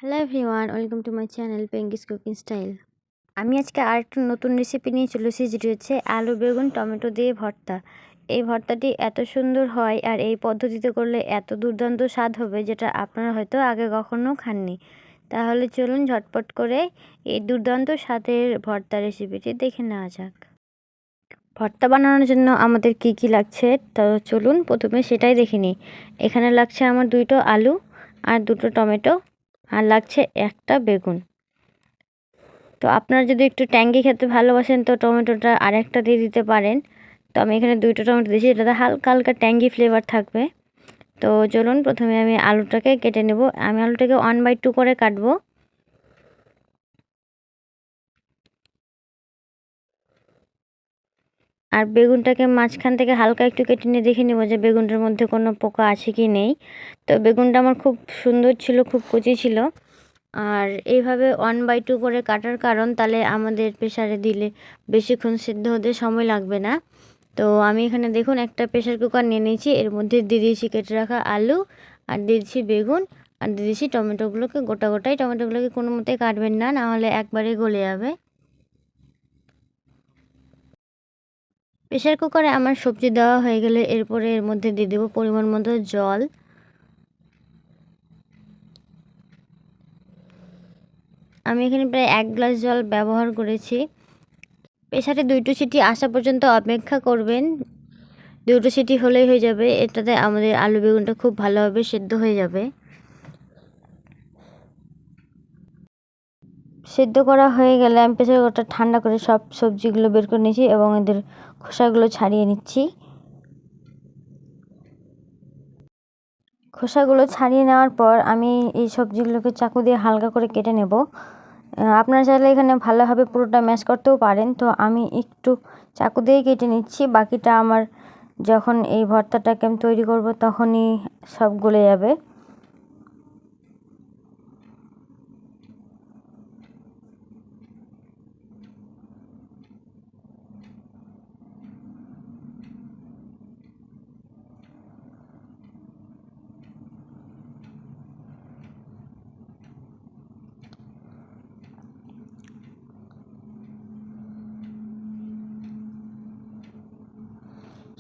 Hello everyone, welcome to my channel Pengi's cooking style. আমি আজকে আরেকটা নতুন রেসিপি নিয়ে চলে এসেছি, যেটি হচ্ছে আলু বেগুন টমেটো দিয়ে ভর্তা। এই ভর্তাটি এত সুন্দর হয় আর এই পদ্ধতিতে করলে এত দুর্দান্ত স্বাদ হবে, যেটা আপনারা হয়তো আগে কখনো খাননি। তাহলে চলুন ঝটপট করে এই দুর্দান্ত স্বাদের ভর্তা রেসিপিটি দেখে নেওয়া যাক। ভর্তা বানানোর জন্য আমাদের কি কি লাগছে তা চলুন প্রথমে সেটাই দেখে নিই। এখানে লাগছে আমার 2টো আলু আর 2টো টমেটো, আর লাগছে একটা বেগুন। তো আপনারা যদি একটু ট্যাঙ্গি খেতে ভালোবাসেন তো টমেটোটা আরেকটা দিয়ে দিতে পারেন। তো আমি এখানে 2টো টমেটো দিয়েছি, এটাতে হালকা হালকা ট্যাঙ্গি ফ্লেভার থাকবে। তো চলুন প্রথমে আমি আলুটাকে কেটে নেব। আমি আলুটাকে 1/2 করে কাটবো। আর বেগুনটাকে মাঝখান থেকে হালকা একটু কেটে নিয়ে দেখে নেব যে বেগুনটার মধ্যে কোনো পোকা আছে কি নেই। তো বেগুনটা আমার খুব সুন্দর ছিল, খুব কচি ছিল। আর এইভাবে 1/2 করে কাটার কারণ, তাহলে আমাদের প্রেসারে দিলে বেশিক্ষণ সিদ্ধ হতে সময় লাগবে না। তো আমি এখানে দেখুন একটা প্রেসার কুকার নিয়ে নিয়েছি, এর মধ্যে দিয়ে দিয়েছি কেটে রাখা আলু, আর দিয়ে দিয়েছি বেগুন, আর দিয়ে দিয়েছি টমেটোগুলোকে গোটা গোটাই। টমেটোগুলোকে কোনো মতেই কাটবেন না, নাহলে একবারে গলে যাবে। প্রেসার কুকারে আমার সবজি দেওয়া হয়ে গেলে এরপরে এর মধ্যে দিয়ে দেবো পরিমাণ মতো জল। আমি এখানে প্রায় 1 গ্লাস জল ব্যবহার করেছি। প্রেসারে 2টো সিটি আসা পর্যন্ত অপেক্ষা করবেন। 2টো সিটি হলেই হয়ে যাবে, এটাতে আমাদের আলু বেগুনটা খুব ভালোভাবে সেদ্ধ হয়ে যাবে। সেদ্ধ করা হয়ে গেলে আমি প্রেসার কুকারটা ঠান্ডা করে সব সবজিগুলো বের করে নিয়েছি এবং এদের খোসাগুলো ছাড়িয়ে নিচ্ছি। খোসাগুলো ছাড়িয়ে নেওয়ার পর আমি এই সবজিগুলোকে চাকু দিয়ে হালকা করে কেটে নেব। আপনারা চাইলে এখানে ভালোভাবে পুরোটা ম্যাশ করতেও পারেন। তো আমি একটু চাকু দিয়েই কেটে নিচ্ছি, বাকিটা আমার যখন এই ভর্তাটাকে আমি তৈরি করব তখনই সব গলে যাবে।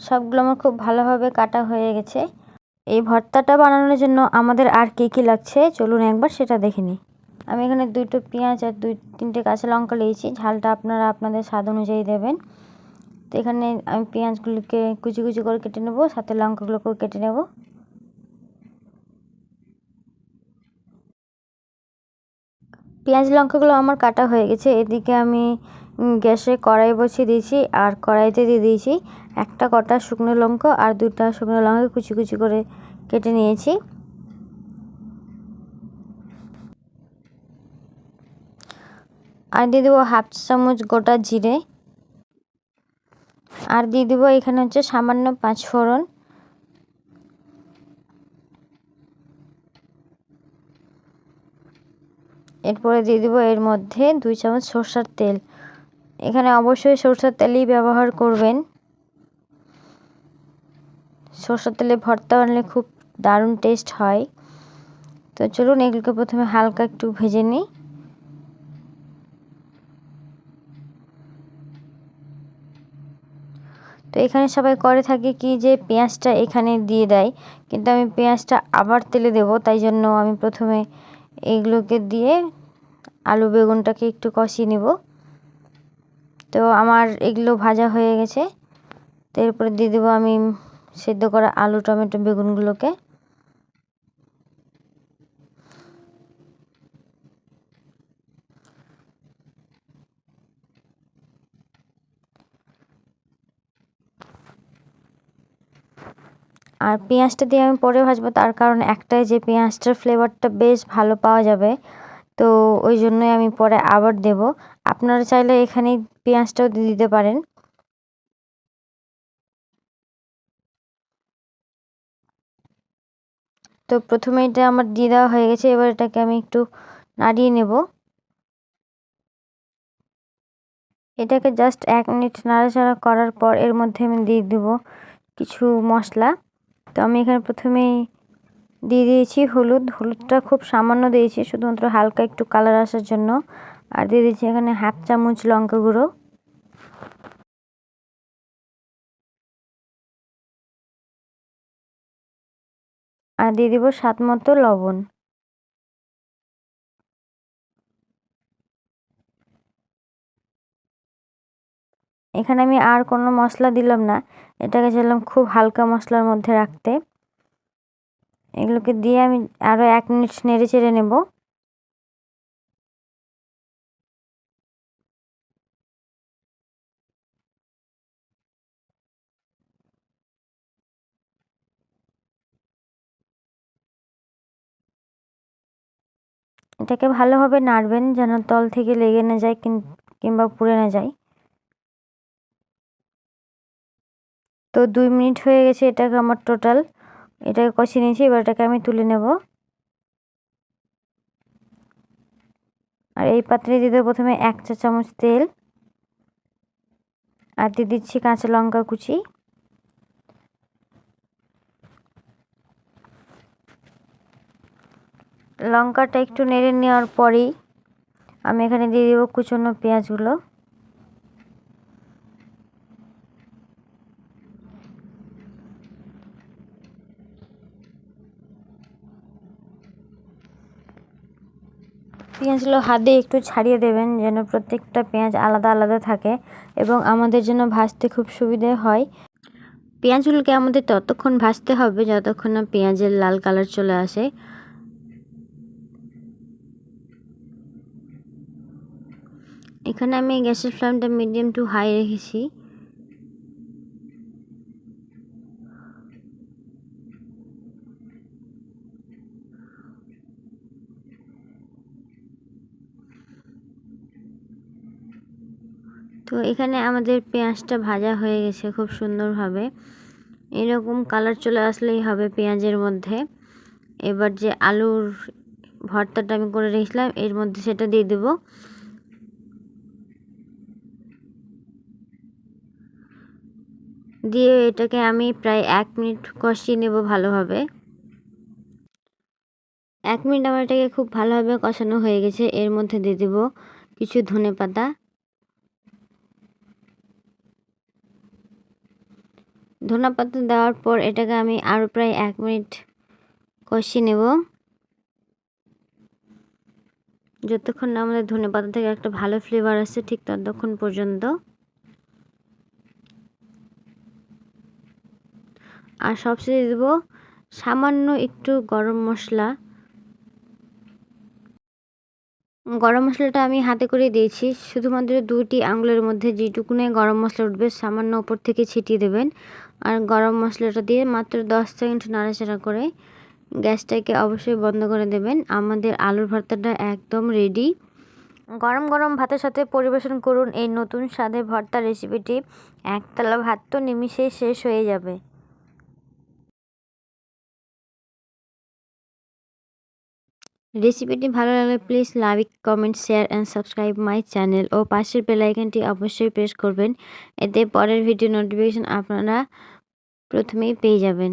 সবগুলো আমার খুব ভালোভাবে কাটা হয়ে গেছে। এই ভর্তাটা বানানোর জন্য আমাদের আর কী কী লাগছে চলুন একবার সেটা দেখে নিই। আমি এখানে 2টো পেঁয়াজ আর 2-3টে কাঁচা লঙ্কা নিয়েছি। ঝালটা আপনারা আপনাদের স্বাদ অনুযায়ী দেবেন। তো এখানে আমি পেঁয়াজগুলোকে কুচি কুচি করে কেটে নেব, সাথে লঙ্কাগুলোকেও কেটে নেব। পেঁয়াজ লঙ্কাগুলো আমার কাটা হয়ে গেছে। এদিকে আমি গ্যাসে কড়াই বসিয়ে দিয়েছি, আর কড়াইতে দিয়ে দিয়েছি একটা কটা শুকনো লঙ্কা আর 2টা শুকনো লঙ্কা কুচি কুচি করে কেটে নিয়েছি। আর দিয়ে দেবো 1/2 চামচ গোটা জিরে, আর দিয়ে দেবো এখানে হচ্ছে সামান্য 5 ফোড়ন। এরপরে দিয়ে দেবো এর মধ্যে 2 চামচ সরষের তেল। এখানে অবশ্যই সরষের তেলই ব্যবহার করবেন। সরষের তেলে ভর্তা বানালে খুব দারুণ টেস্ট হয়। তো চলুন এগুলোকে প্রথমে হালকা একটু ভেজে নিই। তো এখানে সবাই করে থাকে কি যে পেঁয়াজটা এখানে দিয়ে দেয়, কিন্তু আমি পেঁয়াজটা আবার তেলে দেব, তাই জন্য আমি প্রথমে এগুলোকে দিয়ে আলু বেগুনটাকে একটু কষিয়ে নেব। তো আমার এগুলো ভাজা হয়ে গেছে। তো এরপরে দিয়ে দেবো আমি সেদ্ধ করা আলু টমেটো বেগুনগুলোকে। আর পেঁয়াজটা দিয়ে আমি পরে ভাজবো, তার কারণ একটাই যে পেঁয়াজটার ফ্লেভারটা বেশ ভালো পাওয়া যাবে। তো ওই জন্যই আমি পরে আবার দেব। আপনারা চাইলে এখানে পেঁয়াজটাও দিয়ে দিতে পারেন। তো প্রথমে এটা আমার দিয়ে দেওয়া হয়ে গেছে, এবার এটাকে আমি একটু নাড়িয়ে নেব। এটাকে জাস্ট 1 মিনিট নাড়াচাড়া করার পর এর মধ্যে আমি দিয়ে দেব কিছু মশলা। তো আমি এখানে প্রথমেই দিয়ে দিয়েছি হলুদ, হলুদটা খুব সামান্য দিয়েছি শুধুমাত্র হালকা একটু কালার আসার জন্য। আর দিয়ে দিয়েছি এখানে 1/2 চামচ লঙ্কা গুঁড়ো। আর দিয়ে দিব স্বাদ মতো লবণ। এখানে আমি আর কোনো মশলা দিলাম না, এটাকে চাইলাম খুব হালকা মশলার মধ্যে রাখতে। এগুলোকে দিয়ে আমি আরও 1 মিনিট নেড়ে চেড়ে নেব। এটাকে ভালোভাবে নাড়বেন যেন তল থেকে লেগে না যায় কিংবা পুড়ে না যায়। তো 2 মিনিট হয়ে গেছে এটাকে আমার টোটাল। এটাকে কষিয়ে নিয়েছি, এবার এটাকে আমি তুলে নেব। আর এই পাত্রে দিয়ে দেবো প্রথমে 1 চা চামচ তেল। আর দিয়ে দিচ্ছি কাঁচা লঙ্কা কুচি। লঙ্কাটা একটু নেড়ে নেওয়ার পরেই আমি এখানে দিয়ে দেবো কুচনো পেঁয়াজগুলো। পেঁয়াজগুলো হাত দিয়ে একটু ছাড়িয়ে দেবেন যেন প্রত্যেকটা পেঁয়াজ আলাদা আলাদা থাকে এবং আমাদের জন্য ভাজতে খুব সুবিধে হয়। পেঁয়াজগুলোকে আমাদের ততক্ষণ ভাজতে হবে যতক্ষণ না পেঁয়াজের লাল কালার চলে আসে। এখানে আমি গ্যাসের ফ্লেমটা মিডিয়াম টু হাই রেখেছি। তো এখানে আমাদের পেঁয়াজটা ভাজা হয়ে গেছে খুব সুন্দরভাবে। এরকম কালার চলে আসলেই হবে পেঁয়াজের মধ্যে। এবার যে আলুর ভর্তাটা আমি করে রেখেছিলাম এর মধ্যে সেটা দিয়ে দেব। দিয়ে এটাকে আমি প্রায় 1 মিনিট কষিয়ে নেব ভালোভাবে। 1 মিনিট আমার এটাকে খুব ভালোভাবে কষানো হয়ে গেছে। এর মধ্যে দিয়ে দেব কিছু ধনেপাতা। ধনেপাতা দেওয়ার পর এটাকে আমি আরও প্রায় 1 মিনিট কষিয়ে নেব, যতক্ষণ না আমাদের ধনেপাতা থেকে একটা ভালো ফ্লেভার আসে ঠিক ততক্ষণ পর্যন্ত। আর সবশেষে দেব সামান্য একটু গরম মশলা। গরম মশলাটা আমি হাতে করে দিয়েছি, শুধুমাত্র 2টি আঙুলের মধ্যে যেটুকুনে গরম মশলা উঠবে সামান্য উপর থেকে ছিটিয়ে দেবেন। আর গরম মশলাটা দিয়ে মাত্র 10 সেকেন্ড নাড়াচাড়া করে গ্যাসটাকে অবশ্যই বন্ধ করে দেবেন। আমাদের আলুর ভর্তাটা একদম রেডি। গরম গরম ভাতের সাথে পরিবেশন করুন এই নতুন স্বাদের ভর্তা রেসিপিটি। এক থালা ভাত তো নিমিষেই শেষ হয়ে যাবে। রেসিপিটি ভালো লাগলে please like, comment, share and subscribe my channel ও পাশের বেল আইকনটি অবশ্যই প্রেস করবেন। এতে পরের ভিডিও নোটিফিকেশন আপনারা প্রথমেই পেয়ে যাবেন।